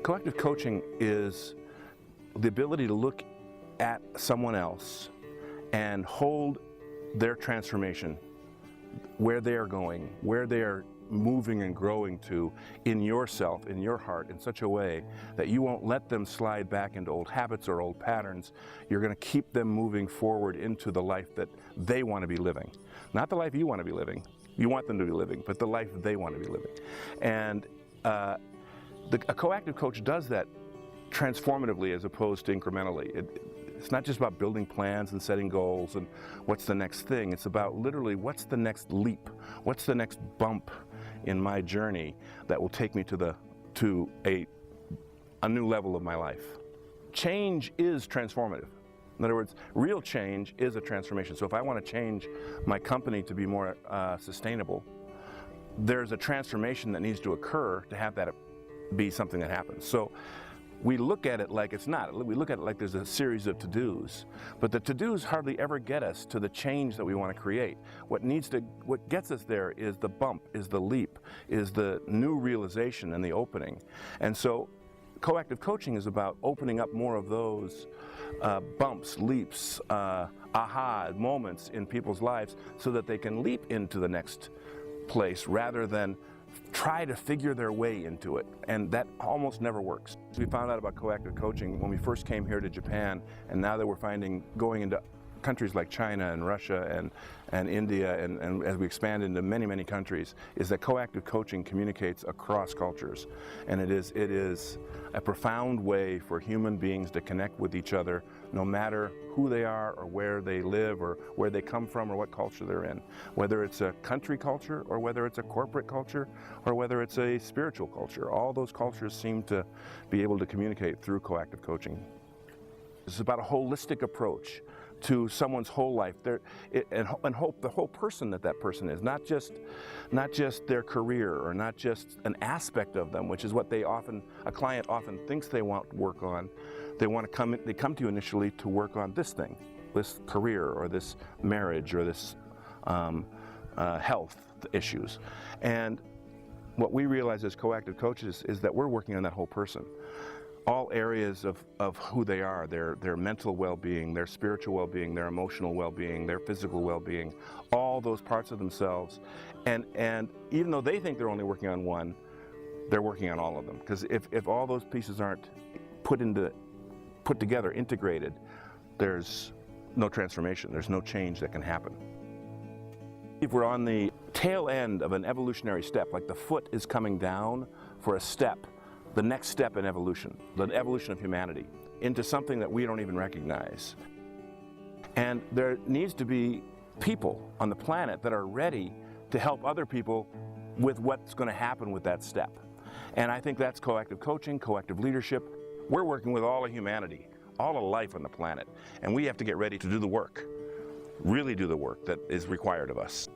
Collective coaching is the ability to look at someone else and hold their transformation, where they are going, where they are moving and growing to in yourself, in your heart, in such a way that you won't let them slide back into old habits or old patterns. You're going to keep them moving forward into the life that they want to be living. Not the life you want to be living. You want them to be living, but the life they want to be living. And a coactive coach does that transformatively as opposed to incrementally. It's not just about building plans and setting goals and what's the next thing. It's about literally what's the next leap, what's the next bump in my journey that will take me to a new level of my life. Change is transformative. In other words, real change is a transformation. So if I want to change my company to be more sustainable, there's a transformation that needs to occur to have that be something that happens. So we look at it like it's not. We look at it like there's a series of to-dos, but the to-dos hardly ever get us to the change that we want to create. What gets us there is the bump, is the leap, is the new realization and the opening. And so coactive coaching is about opening up more of those bumps, leaps, aha moments in people's lives so that they can leap into the next place rather than try to figure their way into it, and that almost never works. We found out about coactive coaching when we first came here to Japan, and now that we're going into countries like China and Russia and India, and as we expand into many, many countries, is that coactive coaching communicates across cultures. And it is a profound way for human beings to connect with each other, no matter who they are or where they live or where they come from or what culture they're in. Whether it's a country culture or whether it's a corporate culture or whether it's a spiritual culture. All those cultures seem to be able to communicate through coactive coaching. It's about a holistic approach to someone's whole life, and hope the whole person that person is, not just their career or not just an aspect of them, which is what a client often thinks they want to work on. They come to you initially to work on this thing, this career or this marriage or this health issues. And what we realize as coactive coaches is that we're working on that whole person. All areas of who they are, their mental well-being, their spiritual well-being, their emotional well-being, their physical well-being, all those parts of themselves. And even though they think they're only working on one, they're working on all of them. Because if all those pieces aren't put together, integrated, there's no transformation, there's no change that can happen. If we're on the tail end of an evolutionary step, like the foot is coming down for a step, the next step in evolution, the evolution of humanity, into something that we don't even recognize. And there needs to be people on the planet that are ready to help other people with what's going to happen with that step. And I think that's coactive coaching, coactive leadership. We're working with all of humanity, all of life on the planet, and we have to get ready to do the work, really do the work that is required of us.